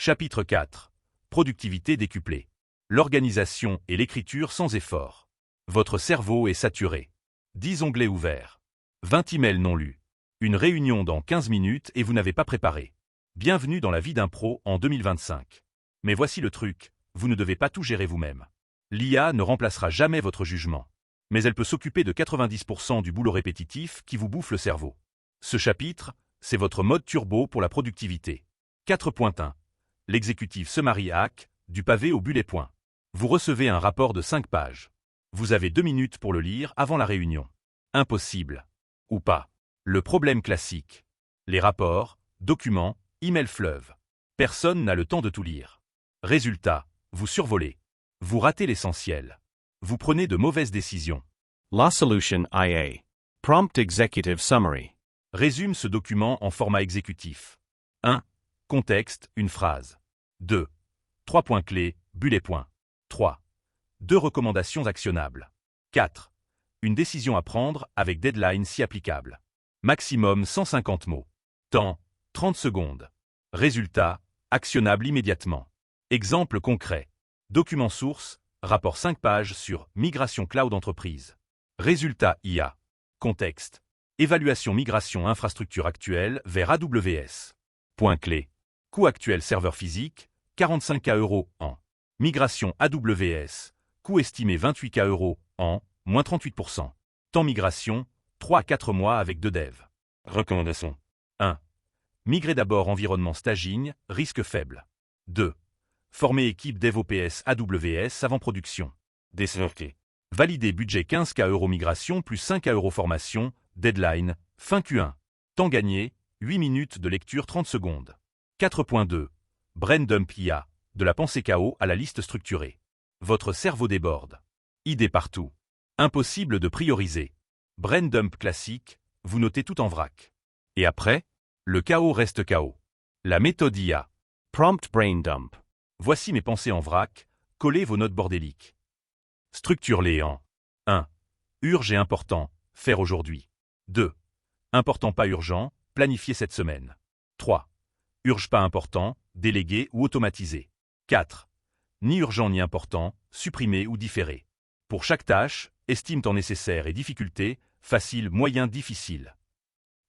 Chapitre 4. Productivité décuplée. L'organisation et l'écriture sans effort. Votre cerveau est saturé. 10 onglets ouverts. 20 emails non lus. Une réunion dans 15 minutes et vous n'avez pas préparé. Bienvenue dans la vie d'un pro en 2025. Mais voici le truc, vous ne devez pas tout gérer vous-même. L'IA ne remplacera jamais votre jugement. Mais elle peut s'occuper de 90% du boulot répétitif qui vous bouffe le cerveau. Ce chapitre, c'est votre mode turbo pour la productivité. 4.1. L'exécutif summary hack, du pavé au bullet point. Vous recevez un rapport de 5 pages. Vous avez 2 minutes pour le lire avant la réunion. Impossible. Ou pas. Le problème classique. Les rapports, documents, emails fleuves. Personne n'a le temps de tout lire. Résultat, vous survolez. Vous ratez l'essentiel. Vous prenez de mauvaises décisions. La Solution IA. Prompt Executive Summary. Résume ce document en format exécutif. 1. Contexte, une phrase. 2. 3 points clés, bullet point. 3. 2 recommandations actionnables. 4. Une décision à prendre avec deadline si applicable. Maximum 150 mots. Temps, 30 secondes. Résultat, actionnable immédiatement. Exemple concret. Document source, rapport 5 pages sur Migration Cloud Entreprise. Résultat IA. Contexte. Évaluation migration infrastructure actuelle vers AWS. Point clé. Coût actuel serveur physique, 45K € an. Migration AWS. Coût estimé 28K € an, moins 38%. Temps migration, 3 à 4 mois avec 2 devs. Recommandations. 1. Migrer d'abord environnement staging, risque faible. 2. Former équipe DevOps AWS avant production. Dessorté. Valider budget 15K € migration plus 5K € formation, deadline, fin Q1. Temps gagné, 8 minutes de lecture 30 secondes. 4.2. Brain dump IA, de la pensée KO à la liste structurée. Votre cerveau déborde. Idées partout. Impossible de prioriser. Brain dump classique, vous notez tout en vrac. Et après, le chaos reste chaos. La méthode IA. Prompt Brain Dump. Voici mes pensées en vrac, collez vos notes bordéliques. Structure-les en 1. Urge et important, faire aujourd'hui. 2. Important pas urgent, planifier cette semaine. 3. Urge pas important, déléguer ou automatiser. 4. Ni urgent ni important, supprimer ou différer. Pour chaque tâche, estime temps nécessaire et difficulté, facile, moyen, difficile.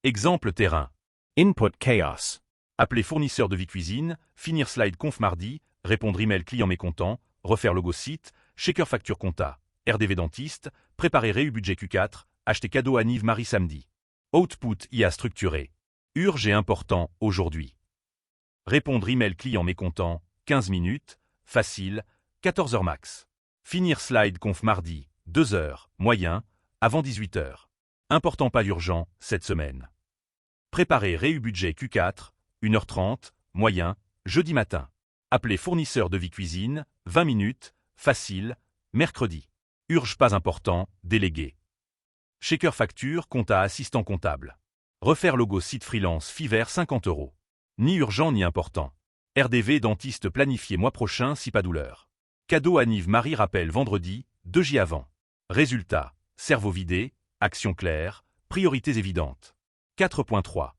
Exemple terrain. Input Chaos. Appeler fournisseur de vie cuisine, finir slide conf mardi, répondre email client mécontent, refaire logo site, shaker facture compta, RDV dentiste, préparer réu budget Q4, acheter cadeau à Nive Marie samedi. Output IA structuré. Urge et important, aujourd'hui. Répondre email client mécontent, 15 minutes, facile, 14 heures max. Finir slide conf mardi, 2 heures, moyen, avant 18 heures. Important pas urgent, cette semaine. Préparer réu budget Q4, 1h30, moyen, jeudi matin. Appeler fournisseur de vie cuisine, 20 minutes, facile, mercredi. Urge pas important, délégué. Shaker facture, compta assistant comptable. Refaire logo site freelance Fiverr 50 €. Ni urgent ni important. RDV dentiste planifié mois prochain si pas douleur. Cadeau à Nive Marie rappel vendredi, 2J avant. Résultat, cerveau vidé, action claire, priorités évidentes. 4.3.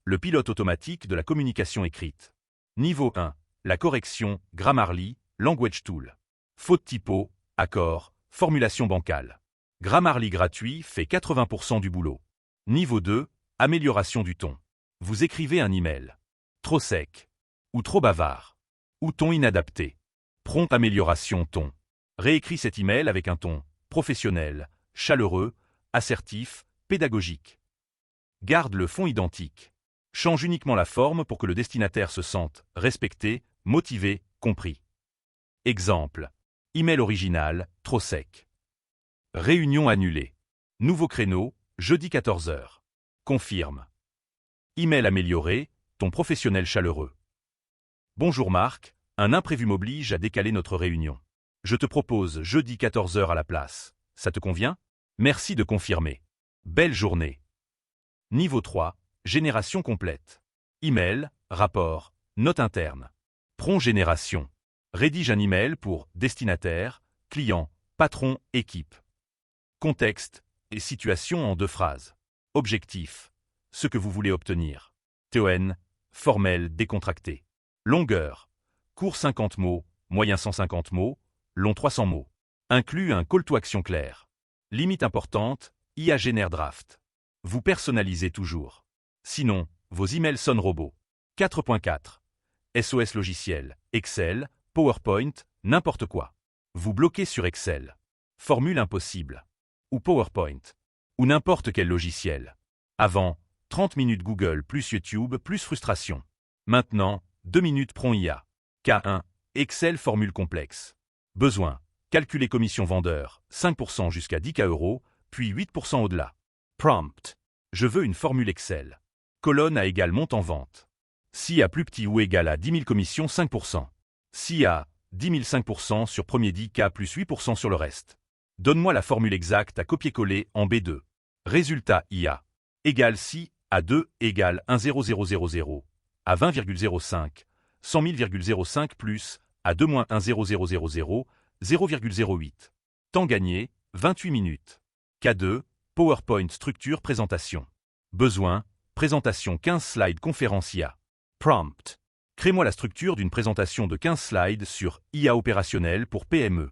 Le pilote automatique de la communication écrite. Niveau 1. La correction, Grammarly, Language Tool. Faute typo, accord, formulation bancale. Grammarly gratuit fait 80% du boulot. Niveau 2. Amélioration du ton. Vous écrivez un email. Trop sec. Ou trop bavard. Ou ton inadapté. Prompt amélioration ton. Réécris cet email avec un ton professionnel, chaleureux, assertif, pédagogique. Garde le fond identique. Change uniquement la forme pour que le destinataire se sente respecté, motivé, compris. Exemple. Email original, trop sec. Réunion annulée. Nouveau créneau, jeudi 14 h. Confirme. Email amélioré, ton professionnel chaleureux. Bonjour Marc, un imprévu m'oblige à décaler notre réunion. Je te propose jeudi 14 h à la place. Ça te convient? Merci de confirmer. Belle journée. Niveau 3, génération complète. Email, rapport, note interne. Prompt génération. Rédige un email pour destinataire, client, patron, équipe. Contexte et situation en 2 phrases. Objectif. Ce que vous voulez obtenir. TON, formel, décontracté. Longueur. Court 50 mots, moyen 150 mots, long 300 mots. Inclut un call to action clair. Limite importante, IA génère draft. Vous personnalisez toujours. Sinon, vos emails sonnent robots. 4.4. SOS logiciel, Excel, PowerPoint, n'importe quoi. Vous bloquez sur Excel. Formule impossible. Ou PowerPoint. Ou n'importe quel logiciel. Avant, 30 minutes Google plus YouTube plus frustration. Maintenant, 2 minutes Prompt IA. K1. Excel formule complexe. Besoin. Calculer commission vendeur, 5% jusqu'à 10 €, puis 8% au-delà. Prompt. Je veux une formule Excel. Colonne à égal montant vente. Si à plus petit ou égal à 10 000 commissions, 5%. Si à 10 000, 5% sur premier 10K plus 8% sur le reste. Donne-moi la formule exacte à copier-coller en B2. Résultat IA. Égale si à 2 égale 1,0000 à 20,05, 100 000,05 plus à 2 moins 1,0000, 0,08. Temps gagné, 28 minutes. K2, PowerPoint structure présentation. Besoin, présentation 15 slides conférence IA. Prompt. Crée-moi la structure d'une présentation de 15 slides sur IA opérationnel pour PME.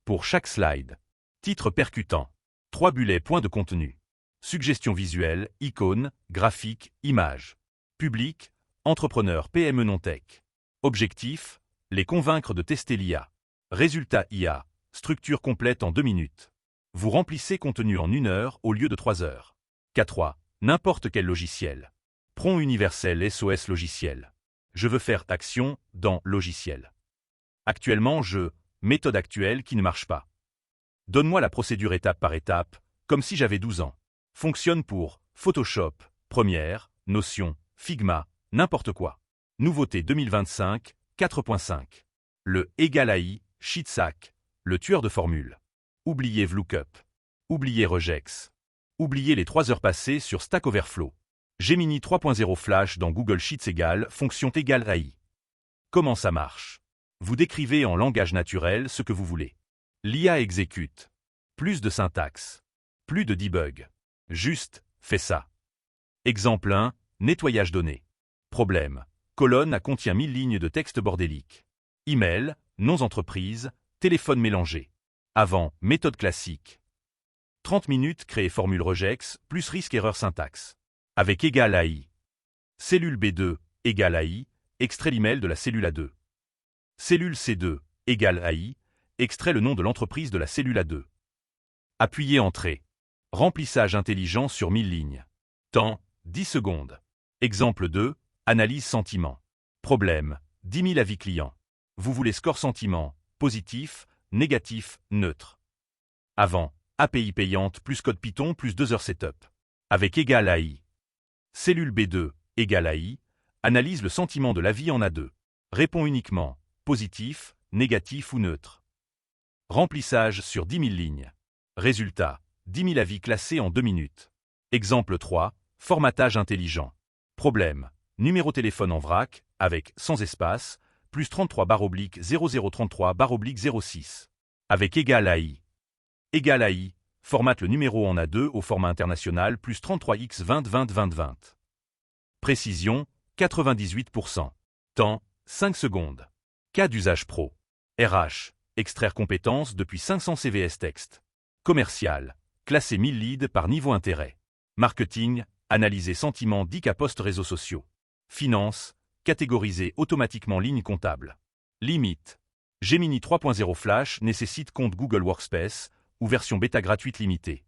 Pour chaque slide. Titre percutant. 3 bullets points de contenu. Suggestions visuelles, icônes, graphiques, images. Public, entrepreneurs PME non-tech. Objectif, les convaincre de tester l'IA. Résultat IA, structure complète en 2 minutes. Vous remplissez contenu en 1 heure au lieu de 3 heures. K3, n'importe quel logiciel. Prompt universel SOS logiciel. Je veux faire action dans logiciel. Actuellement, méthode actuelle qui ne marche pas. Donne-moi la procédure étape par étape, comme si j'avais 12 ans. Fonctionne pour Photoshop, Premiere, Notion, Figma, n'importe quoi. Nouveauté 2025, 4.5. Le égal AI, Sheetsack, le tueur de formules. Oubliez VLOOKUP. Oubliez Regex. Oubliez les 3 heures passées sur Stack Overflow. Gemini 3.0 Flash dans Google Sheets égale fonction égale AI. Comment ça marche? Vous décrivez en langage naturel ce que vous voulez. L'IA exécute. Plus de syntaxe. Plus de debug. Juste, fais ça. Exemple 1, nettoyage données. Problème. Colonne contient 1000 lignes de texte bordélique. Email, noms entreprise, téléphone mélangé. Avant, méthode classique. 30 minutes créer formule regex, plus risque erreur syntaxe. Avec égal AI. Cellule B2, égale AI, extrait l'email de la cellule A2. Cellule C2, égale AI, extrait le nom de l'entreprise de la cellule A2. Appuyez Entrée. Remplissage intelligent sur 1000 lignes. Temps, 10 secondes. Exemple 2, analyse sentiment. Problème, 10 000 avis clients. Vous voulez score sentiment, positif, négatif, neutre. Avant, API payante plus code Python plus 2 heures setup. Avec égal AI. Cellule B2, égale AI, analyse le sentiment de l'avis en A2. Répond uniquement, positif, négatif ou neutre. Remplissage sur 10 000 lignes. Résultat, 10 000 avis classés en 2 minutes. Exemple 3, formatage intelligent. Problème, numéro téléphone en vrac, avec, sans espace, plus 33/0033/06. Avec égal AI. Égal AI, formate le numéro en A2 au format international plus 33x20-20-20-20. Précision, 98%. Temps, 5 secondes. Cas d'usage pro. RH, extraire compétences depuis 500 CVS texte. Commercial, classer 1000 leads par niveau intérêt. Marketing, analyser sentiments 10 cas post réseaux sociaux. Finance, catégoriser automatiquement ligne comptable. Limite. Gemini 3.0 Flash nécessite compte Google Workspace ou version bêta gratuite limitée.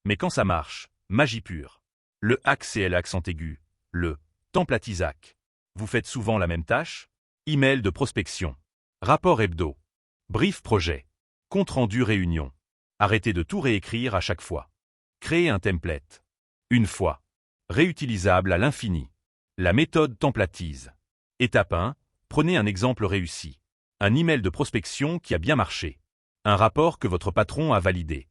Mais quand ça marche, magie pure. Le hack CL accent aigu, le template Isaac. Vous faites souvent la même tâche? Email de prospection. Rapport hebdo. Brief projet. Compte rendu réunion. Arrêtez de tout réécrire à chaque fois. Créez un template. Une fois. Réutilisable à l'infini. La méthode templatise. Étape 1. Prenez un exemple réussi. Un email de prospection qui a bien marché. Un rapport que votre patron a validé.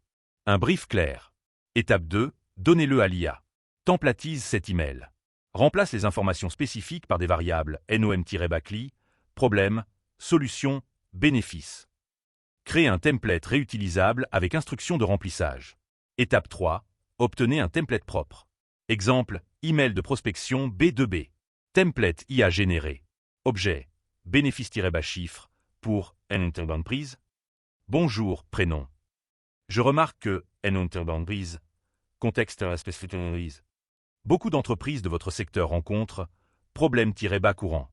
Un brief clair. Étape 2. Donnez-le à l'IA. Templatise cet email. Remplace les informations spécifiques par des variables nom-bacli, problème, solution, bénéfice. Créez un template réutilisable avec instruction de remplissage. Étape 3. Obtenez un template propre. Exemple, email de prospection B2B. Template IA généré. Objet. bénéfice-bas chiffre, pour une entreprise. Bonjour, prénom. Je remarque que une entreprise, contexte spécifique. Beaucoup d'entreprises de votre secteur rencontrent problème-bas courant.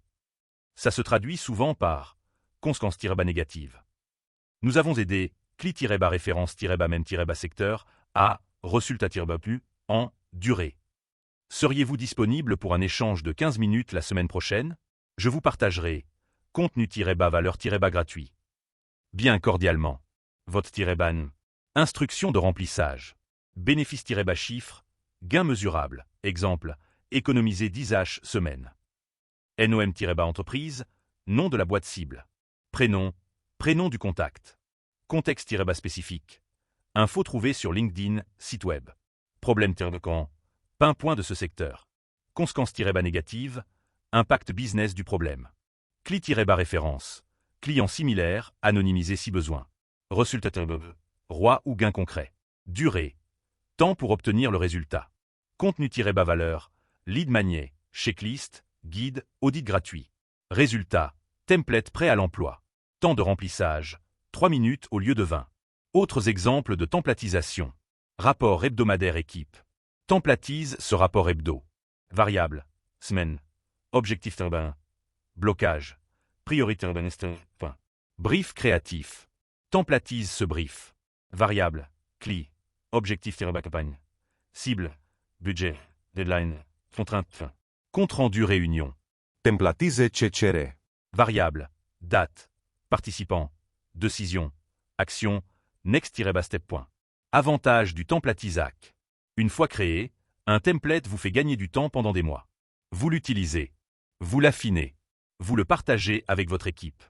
Ça se traduit souvent par conséquence-bas négative. Nous avons aidé CLI-bas référence-bas même-bas secteur à résultat-bas plus en durée. Seriez-vous disponible pour un échange de 15 minutes la semaine prochaine? Je vous partagerai contenu-bas valeur-bas gratuit. Bien cordialement. Votre-ban. Instruction de remplissage. Bénéfice-bas chiffre. Gain mesurable. Exemple. Économiser 10 H semaine. NOM-bas entreprise. Nom de la boîte cible. Prénom. Prénom du contact. Contexte-bas spécifique. Info trouvée sur LinkedIn, site web. Problème-quand. Point de ce secteur. Conséquence-bas négative. Impact business du problème. CLI-bas référence. Client similaire, anonymisé si besoin. Résultat-bas. Roi ou gain concret. Durée. Temps pour obtenir le résultat. Contenu-bas valeur. Lead magnet. Checklist. Guide. Audit gratuit. Résultat. Template prêt à l'emploi. Temps de remplissage. 3 minutes au lieu de 20. Autres exemples de templatisation. Rapport hebdomadaire équipe. Templatise ce rapport hebdo. Variable. Semaine. Objectif-bas. Blocage. Priorité-bas. Brief créatif. Templatise ce brief. Variable. CLI. Objectif-bas campagne. Cible. Budget. Deadline. Contrainte. Compte-rendu réunion. Templatize ce cere. Variable. Date. Participant. Décision. Action. Next-step. Avantage du templatisac. Une fois créé, un template vous fait gagner du temps pendant des mois. Vous l'utilisez. Vous l'affinez. Vous le partagez avec votre équipe.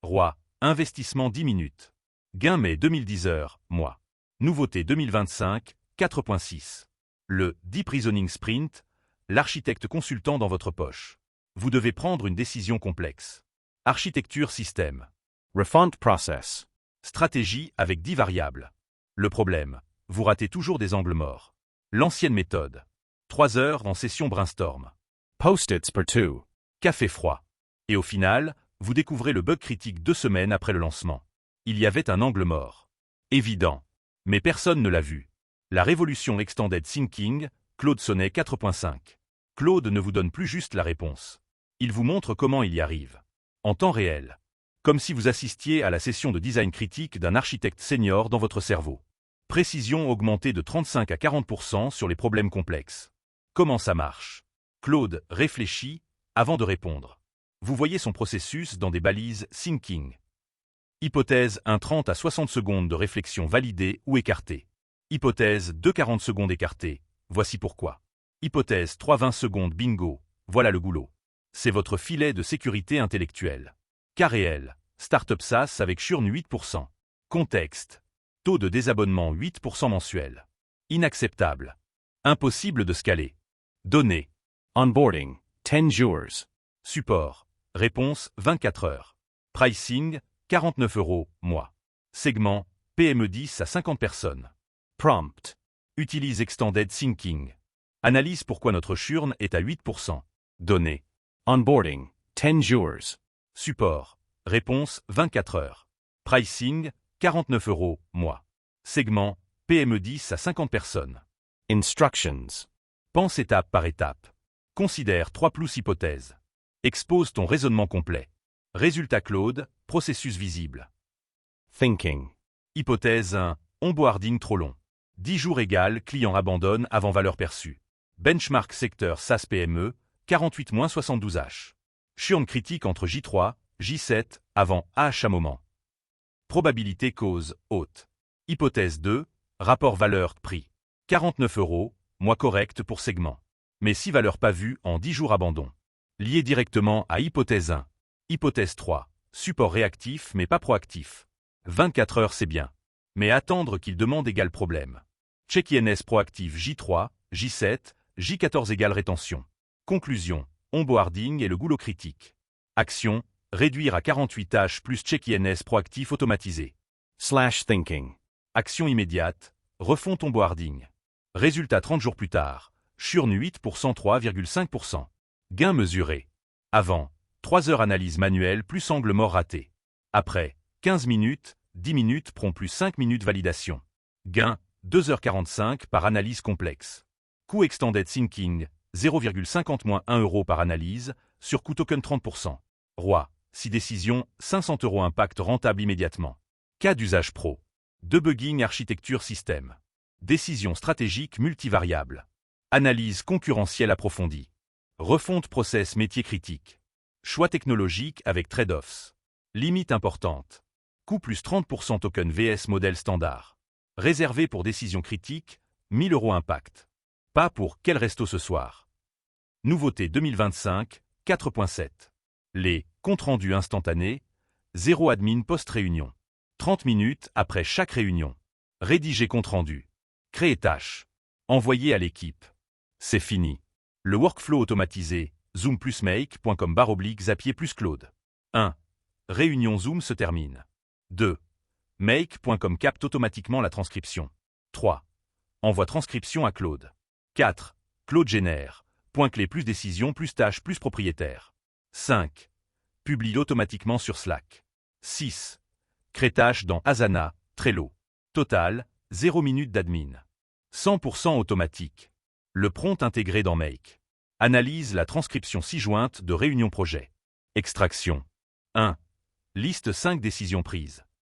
Roi. Investissement 10 minutes. Gain mai 2010 heures, mois. Nouveauté 2025, 4.6. Le Deep Reasoning Sprint, l'architecte consultant dans votre poche. Vous devez prendre une décision complexe. Architecture système. Refont process. Stratégie avec 10 variables. Le problème, vous ratez toujours des angles morts. L'ancienne méthode. 3 heures en session brainstorm. Post-its per 2. Café froid. Et au final, vous découvrez le bug critique 2 semaines après le lancement. Il y avait un angle mort. Évident. Mais personne ne l'a vu. La révolution Extended Thinking, Claude Sonnet 4.5. Claude ne vous donne plus juste la réponse. Il vous montre comment il y arrive. En temps réel. Comme si vous assistiez à la session de design critique d'un architecte senior dans votre cerveau. Précision augmentée de 35 à 40% sur les problèmes complexes. Comment ça marche? Claude réfléchit avant de répondre. Vous voyez son processus dans des balises thinking. Hypothèse 1 30 à 60 secondes de réflexion validée ou écartée. Hypothèse 2 40 secondes écartée. Voici pourquoi. Hypothèse 3 20 secondes bingo. Voilà le goulot. C'est votre filet de sécurité intellectuelle. Cas réel. Startup SaaS avec churn 8%. Contexte. Taux de désabonnement 8% mensuel. Inacceptable. Impossible de scaler. Données. Onboarding. 10 jours. Support. Réponse 24 heures. Pricing 49 €, mois. Segment PME 10 à 50 personnes. Prompt. Utilise Extended Thinking. Analyse pourquoi notre churn est à 8%. Données. Onboarding. 10 jours. Support. Réponse 24 heures. Pricing 49 €, mois. Segment PME 10 à 50 personnes. Instructions. Pense étape par étape. Considère 3 plus hypothèses. Expose ton raisonnement complet. Résultat Claude, processus visible. Thinking. Hypothèse 1, onboarding trop long. 10 jours égale client abandonne avant valeur perçue. Benchmark secteur SaaS PME, 48-72 H. Churn critique entre J3, J7, avant H à moment. Probabilité cause haute. Hypothèse 2, rapport valeur-prix. 49 €, mois correct pour segment. Mais 6 valeurs pas vues en 10 jours abandon. Lié directement à hypothèse 1. Hypothèse 3, support réactif mais pas proactif. 24 heures c'est bien. Mais attendre qu'il demande égale problème. Check INS proactif J3, J7, J14 égale rétention. Conclusion, onboarding et le goulot critique. Action, réduire à 48 tâches plus check INS proactif automatisé. Thinking. Action immédiate, refonte onboarding. Résultat 30 jours plus tard, churn 8% 3,5%. Gain mesuré. Avant, 3 heures analyse manuelle plus angle mort raté. Après 15 minutes, 10 minutes prompt plus 5 minutes validation. Gain 2h45 par analyse complexe. Coût Extended Thinking 0,50 - 1 € par analyse, sur coût token 30%. ROI 6 décisions, 500 € impact rentable immédiatement. Cas d'usage pro. Debugging architecture système. Décision stratégique multivariable. Analyse concurrentielle approfondie. Refonte process métier critique. Choix technologique avec trade-offs. Limite importante. Coût plus 30% token vs modèle standard. Réservé pour décision critique, 1000 € impact. Pas pour quel resto ce soir. Nouveauté 2025, 4.7. Les comptes rendus instantanés, 0 admin post-réunion. 30 minutes après chaque réunion. Rédiger compte rendu. Créer tâche. Envoyer à l'équipe. C'est fini. Le workflow automatisé, Zoom plus Make.com/Zapier plus Claude. 1. Réunion Zoom se termine. 2. Make.com capte automatiquement la transcription. 3. Envoie transcription à Claude. 4. Claude génère. Point clé plus décision plus tâche plus propriétaire. 5. Publie automatiquement sur Slack. 6. Crée tâche dans Asana, Trello. Total, 0 minutes d'admin. 100% automatique. Le prompt intégré dans Make. Analyse la transcription ci-jointe de réunion projet. Extraction. 1. Liste 5 décisions prises.